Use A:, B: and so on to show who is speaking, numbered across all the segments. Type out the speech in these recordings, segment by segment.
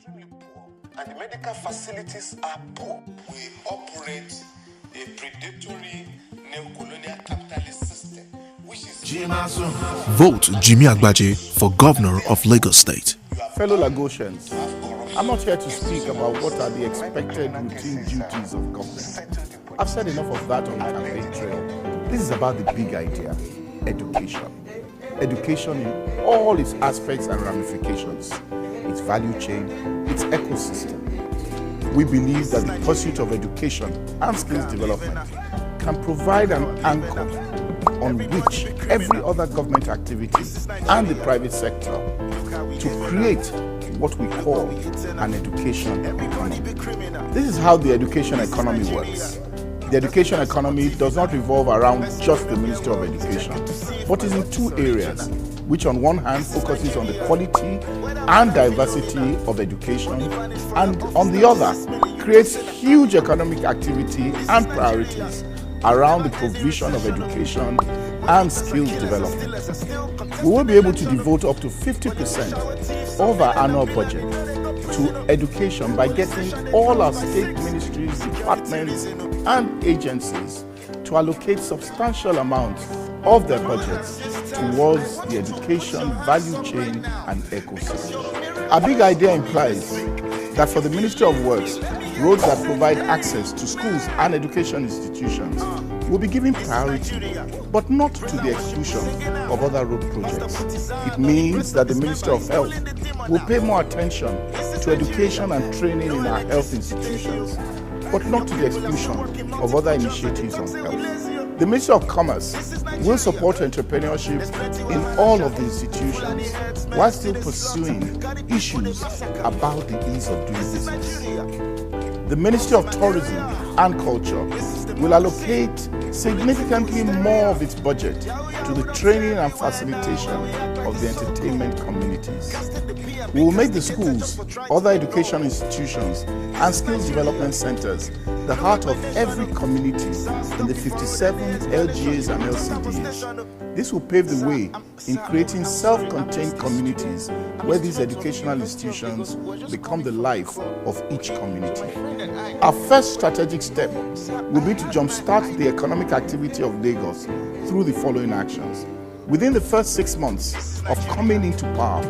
A: extremely poor, and the medical facilities are poor. We operate a predatory neo-colonial capitalist system, which is...
B: Vote Jimmy Agbaje for Governor of Lagos State.
C: Fellow Lagosians, I'm not here to speak about what are the expected routine duties of government. I've said enough of that on the campaign trail. This is about the big idea, education. Education in all its aspects and ramifications, its value chain, its ecosystem. We believe that the pursuit of education and skills development can provide an anchor on which every other government activity and the private sector to create what we call an education economy. This is how the education economy works. The education economy does not revolve around just the Ministry of Education, but is in two areas, which on one hand focuses on the quality and diversity of education, and on the other creates huge economic activity and priorities around the provision of education and skills development. We will be able to devote up to 50% of our annual budget to education by getting all our state ministries, departments, and agencies to allocate substantial amounts of their budgets towards the education value chain and ecosystem. Our big idea implies that for the Ministry of Works, roads that provide access to schools and education institutions will be given priority, but not to the exclusion of other road projects. It means that the Ministry of Health will pay more attention to education and training in our health institutions, but not to the exclusion of other initiatives on health. The Ministry of Commerce will support entrepreneurship in all of the institutions while still pursuing issues about the ease of doing business. The Ministry of Tourism and Culture will allocate significantly more of its budget to the training and facilitation of the entertainment communities. We will make the schools, other education institutions, and skills development centers the heart of every community in the 57 LGAs and LCDs. This will pave the way in creating self-contained communities where these educational institutions become the life of each community. Our first strategic step will be to jumpstart the economic activity of Lagos through the following actions. Within the first 6 months of coming into power,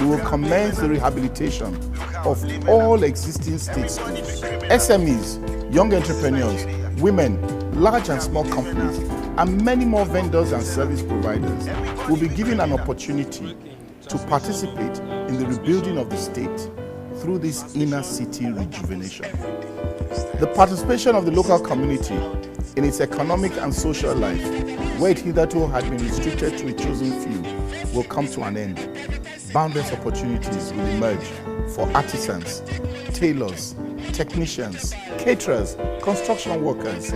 C: we will commence the rehabilitation of all existing state schools. SMEs, young entrepreneurs, women, large and small companies, and many more vendors and service providers will be given an opportunity to participate in the rebuilding of the state through this inner city rejuvenation. The participation of the local community in its economic and social life, where it hitherto had been restricted to a chosen few, will come to an end. Boundless opportunities will emerge for artisans, tailors, technicians, caterers, construction workers,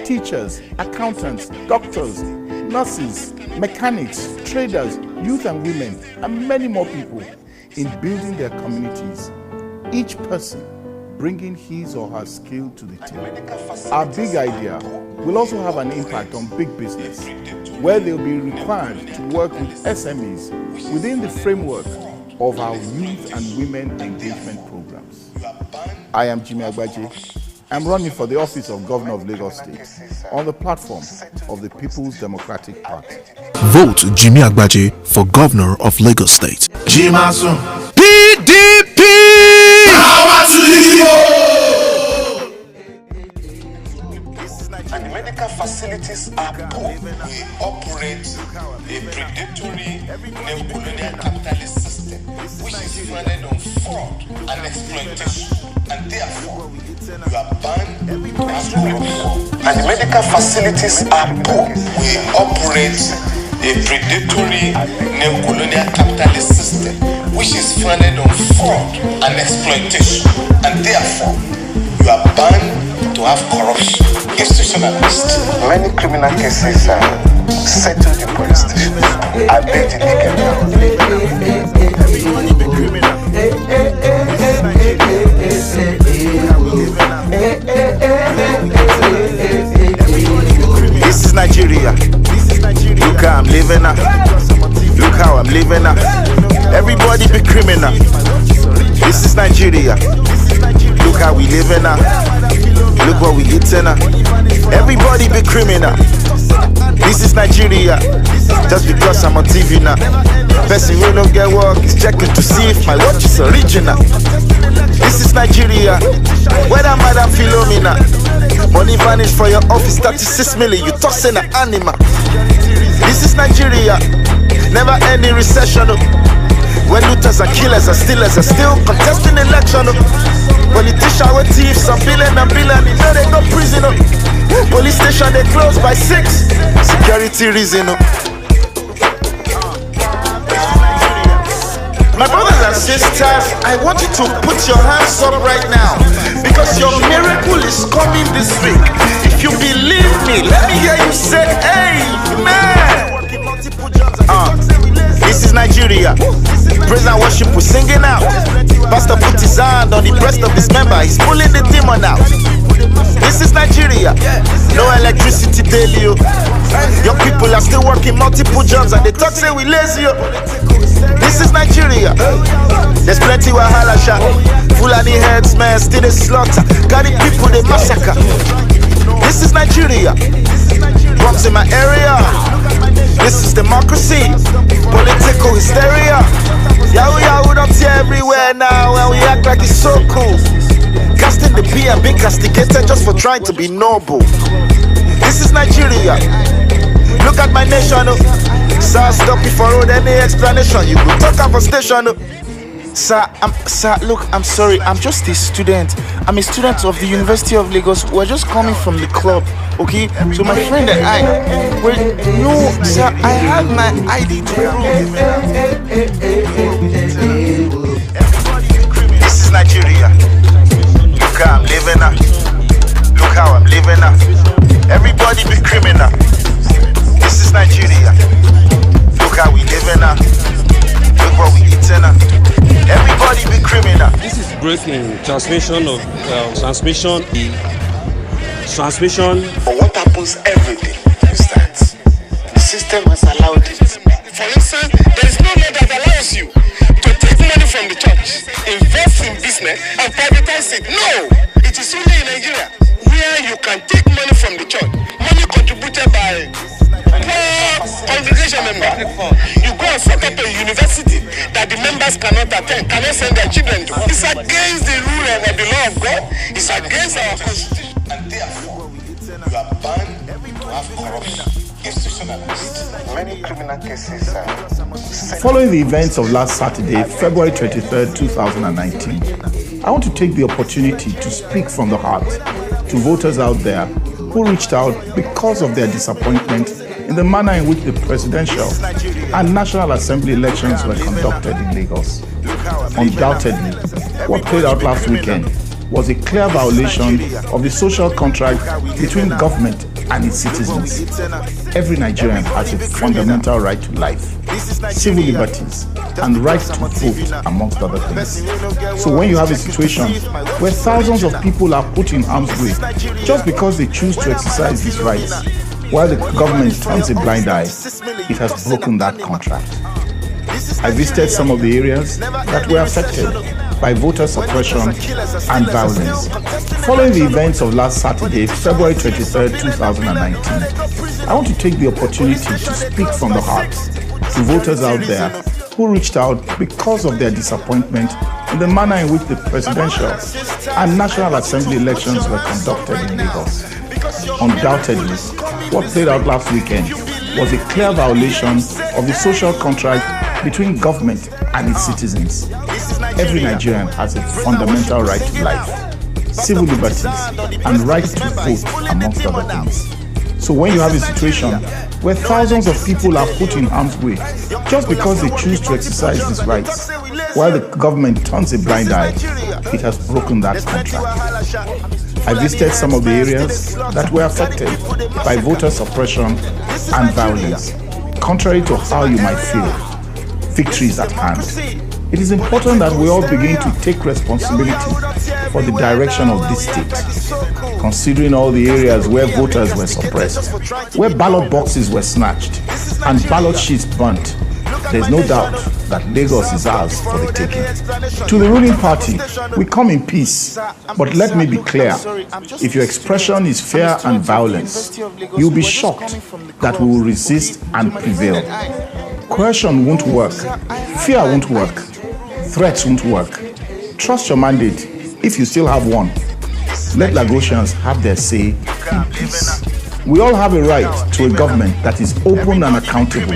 C: teachers, accountants, doctors, nurses, mechanics, traders, youth and women, and many more people in building their communities, each person bringing his or her skill to the table. Our big idea will also have an impact on big business, where they'll be required to work with SMEs within the framework of our youth and women engagement programs. I am Jimmy Agbaje. I'm running for the office of Governor of Lagos State on the platform of the People's Democratic Party.
B: Vote Jimmy Agbaje for Governor of Lagos State.
D: Jimasun.
B: PDP!
D: Power to the
A: And the medical facilities are poor. We operate a predatory neo-colonial capitalist system, which is founded on fraud and exploitation. And therefore, you are banned to have corruption. And the medical facilities are poor. We operate a predatory neo-colonial capitalist system, which is founded on fraud and exploitation. And therefore, you are banned to have corruption. Institutionalized. Many criminal cases are settled in police stations. I beg the
D: Everybody be criminal. This is Nigeria. Look how I'm living now. Look how I'm living now. Everybody be criminal. This is Nigeria. Look how we living now. Look what we eating now. Everybody be criminal. This is Nigeria. Just because I'm on TV now. Person who don't get work is checking to see if my watch is original. This is Nigeria. Whether Madam Philomena. Money vanish for your office, 36 million. You tossing an animal. This is Nigeria. Never any recession. When looters and killers and stealers are still contesting election. Politicians with thieves, some billion and billion, you know they go prison. Police station they close by 6. Security reason. My brothers and sisters, I want you to put your hands up right now, because your miracle is coming this week. If you believe me, let me hear you say amen. This is Nigeria. Praise and worship, we're singing out. Pastor put his hand on the breast of his member, he's pulling the demon out. This is Nigeria. No electricity daily. Your people are still working multiple jobs and they talk say we lazy. This is Nigeria. There's plenty wahala shot. Fulani headsmen still they slaughter. Carry people they massacre. This is Nigeria. Bombs in my area. This is democracy. Political hysteria. Yahoo yahoo up here everywhere now, and we act like it's so cool. Casting the P and being castigated just for trying to be noble. This is Nigeria. Look at my nation. Sir, stop before road any explanation. You could talk up a station. Sir, look, I'm sorry. I'm just a student. I'm a student of the University of Lagos. We're just coming from the club, okay? So my friend and I, no, sir, I had my ID to prove. This is Nigeria. Look how I'm living now. Look how I'm living now. Everybody be criminal. This is Nigeria. Look how we living now. Look what we eating now. Everybody be criminal.
E: This is breaking transmission of transmission.
A: But what happens everything is that the system has allowed it. For instance, there is no law that allows you to take money from the church, invest in business, and privatize it. No! It is only in Nigeria where you can take money from the church, money contributed by congregation member. You go and set up a university that the members cannot attend, cannot send their children to. It's against the rule of the law of God. It's against our constitution. And therefore, you are bound to have corruption. Institutionalized. Many criminal cases are...
C: Following the events of last Saturday, February 23rd, 2019, I want to take the opportunity to speak from the heart to voters out there who reached out because of their disappointment in the manner in which the presidential and National Assembly elections were conducted in Lagos. Undoubtedly, what played out last weekend was a clear violation of the social contract between government and its citizens. Every Nigerian has a fundamental right to life, civil liberties, and right to vote, amongst other things. So when you have a situation where thousands of people are put in harm's way just because they choose to exercise these rights, while the government turns a blind eye, it has broken that contract. I visited some of the areas that were affected by voter suppression and violence. Following the events of last Saturday, February 23rd, 2019, I want to take the opportunity to speak from the heart to voters out there who reached out because of their disappointment in the manner in which the presidential and National Assembly elections were conducted in Lagos. Undoubtedly, what played out last weekend was a clear violation of the social contract between government and its citizens. Every Nigerian has a fundamental right to life, civil liberties, and right to vote, amongst other things. So when you have a situation where thousands of people are put in harm's way just because they choose to exercise these rights, while the government turns a blind eye, it has broken that contract. I visited some of the areas that were affected by voter suppression and violence. Contrary to how you might feel, victory is at hand. It is important that we all begin to take responsibility for the direction of this state, considering all the areas where voters were suppressed, where ballot boxes were snatched, and ballot sheets burnt. There is no doubt that Lagos is ours for the taking. To the ruling party, we come in peace. But let me be clear, if your expression is fear and violence, you'll be shocked that we will resist and prevail. Coercion won't work. Fear won't work. Threats won't work. Trust your mandate if you still have one. Let Lagosians have their say in peace. We all have a right to a government that is open and accountable.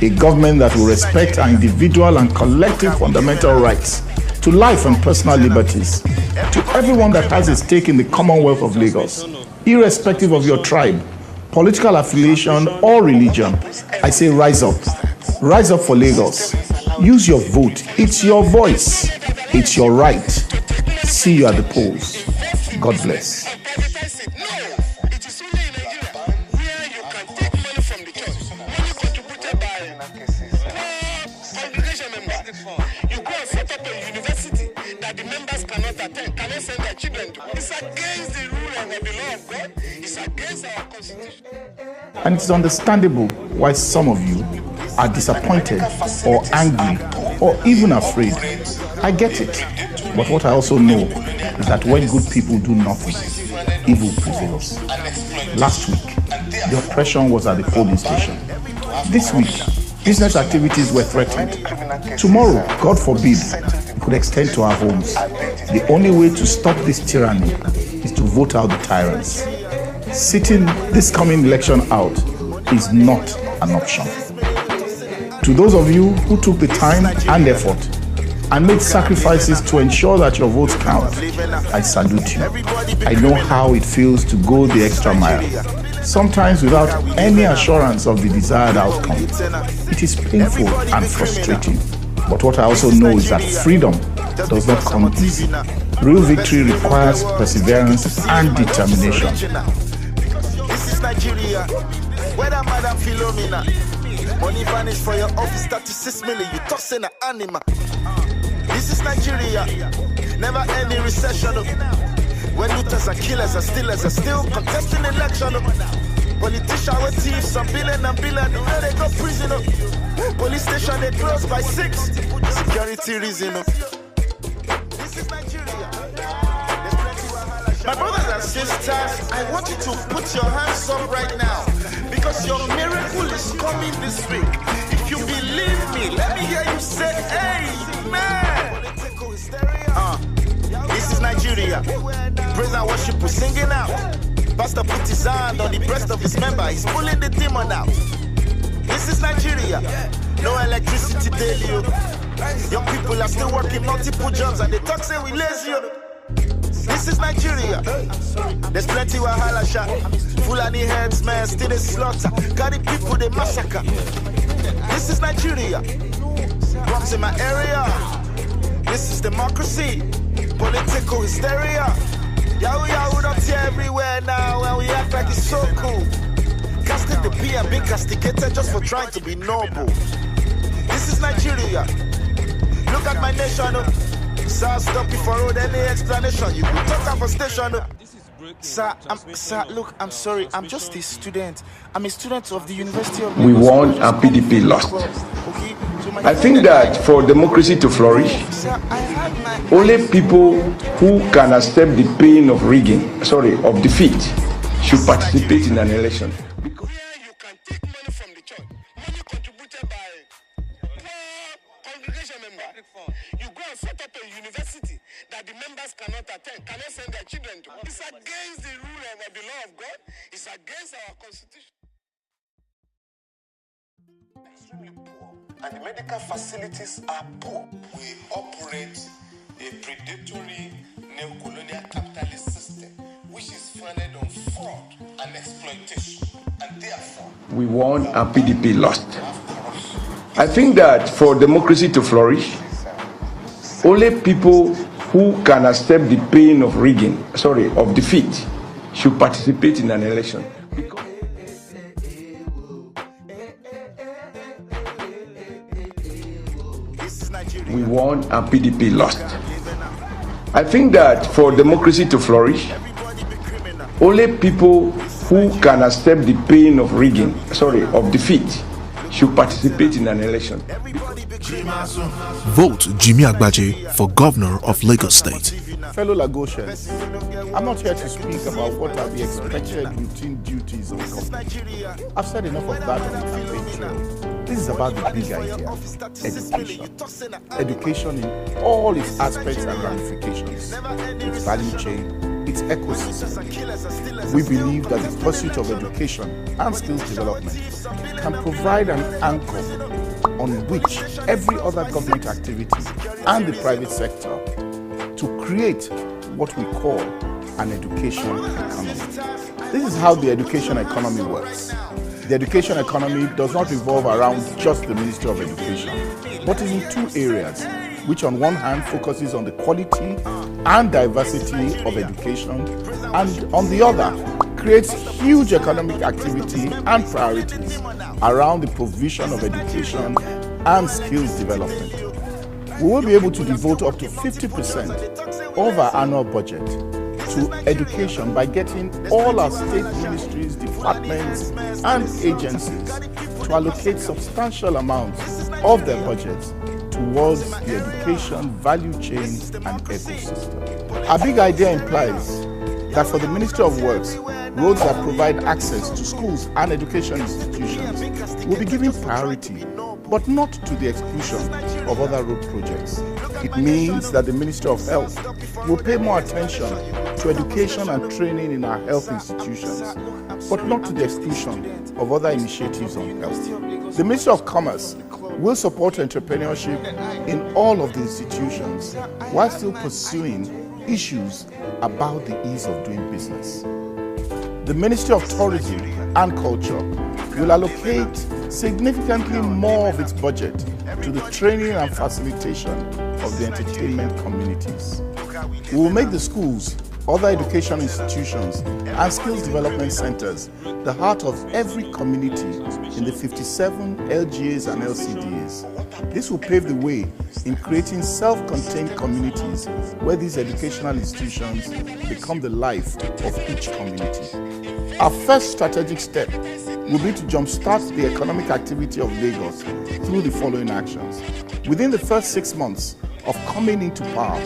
C: A government that will respect our individual and collective fundamental rights to life and personal liberties. To everyone that has a stake in the Commonwealth of Lagos, irrespective of your tribe, political affiliation, or religion, I say rise up. Rise up for Lagos. Use your vote. It's your voice. It's your right. See you at the polls. God bless.
A: You go and set up a university that the members cannot attend, cannot send their children to. It's against the rule and the law of God. It's against our constitution.
C: And it's understandable why some of you are disappointed or angry or even afraid. I get it. But what I also know is that when good people do nothing, evil prevails. Last week, the oppression was at the polling station. This week, business activities were threatened. Tomorrow, God forbid, it could extend to our homes. The only way to stop this tyranny is to vote out the tyrants. Sitting this coming election out is not an option. To those of you who took the time and effort and made sacrifices to ensure that your votes count, I salute you. I know how it feels to go the extra mile, sometimes without any assurance of the desired outcome. It is painful and frustrating. But what I also know is that freedom does not come easy. Real victory requires perseverance and determination.
D: This is Nigeria. Whether Madam Philomena, money vanished for your office, 36 million, you tossing an animal. This is Nigeria. Never any recession. When looters and killers and stealers are still contesting election. Politicians with thieves, some billion and billion, where they go prison. Police station they close by 6. Security reason. This is Nigeria. My brothers and sisters, I want you to put your hands up right now, because your miracle is coming this week. If you believe me, let me hear you say amen. This is Nigeria. Praise and worship, we're singing out. Pastor put his hand on the breast of his member. He's pulling the demon out. This is Nigeria. No electricity daily. Young people are still working multiple jobs and they talk say we lazy. This is Nigeria. There's plenty wahala shot. Fulani heads, man, still they slaughter. Carry people, they massacre. This is Nigeria. Bombs in my area. This is democracy. Political hysteria. Yahoo Yahoo don't see everywhere now, and we act like it's so cool. Casting the P and being castigated just for trying to be noble. This is Nigeria. Look at my nation. Sir, stop before road, any explanation. You could talk up a station. Sir, look, I'm sorry. I'm just a student. I'm a student of the University of Lagos.
F: We won and PDP lost. I think that for democracy to flourish, only people who can accept the pain of of defeat, should participate in an election.
A: You can take money from the church, money contributed by congregation members. You go and set up a university that the members cannot attend, cannot send their children to. It's against the rule of the law of God. It's against our constitution. Extremely poor. And the medical facilities are poor. We operate a predatory neo-colonial capitalist system which is founded on fraud and exploitation. And therefore,
F: we won and PDP lost. I think that for democracy to flourish, only people who can accept the pain of of defeat, should participate in an election. We won and PDP lost. I think that for democracy to flourish, only people who can accept the pain of of defeat, should participate in an election.
B: Vote Jimmy Agbaje for Governor of Lagos State.
C: Fellow Lagosians, I'm not here to speak about what are the expected routine duties of government. I've said enough of that on the campaign trail. This is about the big idea, education. Education in all its aspects and ramifications, its value chain, its ecosystem. We believe that the pursuit of education and skills development can provide an anchor on which every other government activity and the private sector to create what we call an education economy. This is how the education economy works. The education economy does not revolve around just the Ministry of Education, but is in two areas, which on one hand focuses on the quality and diversity of education, and on the other creates huge economic activity and priorities around the provision of education and skills development. We will be able to devote up to 50% of our annual budget to education by getting all our state ministries, departments, and agencies to allocate substantial amounts of their budgets towards the education value chain and ecosystem. Our big idea implies that for the Ministry of Works, roads that provide access to schools and education institutions will be given priority, but not to the exclusion of other road projects. It means that the Ministry of Health will pay more attention to education and training in our health institutions, but not to the exclusion of other initiatives on health. The Ministry of Commerce will support entrepreneurship in all of the institutions while still pursuing issues about the ease of doing business. The Ministry of Tourism and Culture will allocate significantly more of its budget to the training and facilitation of the entertainment communities. We will make the schools, other education institutions, and skills development centers the heart of every community in the 57 LGAs and LCDAs. This will pave the way in creating self-contained communities where these educational institutions become the life of each community. Our first strategic step will be to jumpstart the economic activity of Lagos through the following actions. Within the first 6 months of coming into power,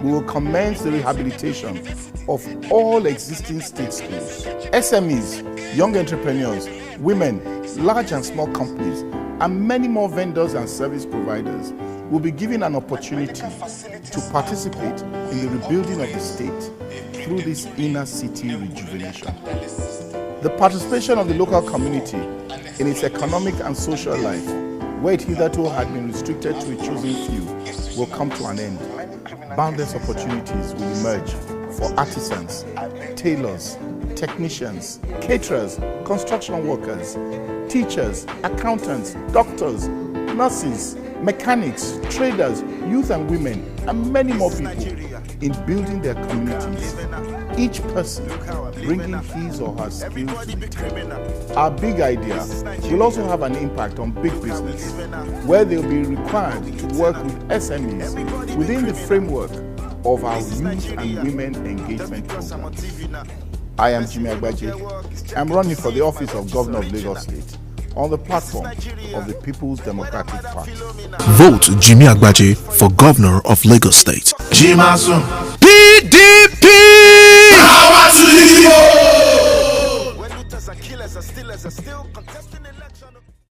C: we will commence the rehabilitation of all existing state schools. SMEs, young entrepreneurs, women, large and small companies, and many more vendors and service providers will be given an opportunity to participate in the rebuilding of the state through this inner city rejuvenation. The participation of the local community in its economic and social life, where it hitherto had been restricted to a chosen few, will come to an end. Boundless opportunities will emerge for artisans, tailors, technicians, caterers, construction workers, teachers, accountants, doctors, nurses, mechanics, traders, youth and women, and many more people in building their communities, each person bringing his or her skills to the table. Our big idea will also have an impact on big business, where they will be required to work with SMEs within the framework of our youth and women engagement programs. I am Jimmy Agbaje. I'm running for the office of Governor of Lagos State on the platform of the People's Democratic Party.
B: Vote Jimmy Agbaje for Governor of Lagos State.
D: Jimasun.
B: PDP!
D: Power to the people!
G: When looters and killers are still contesting election.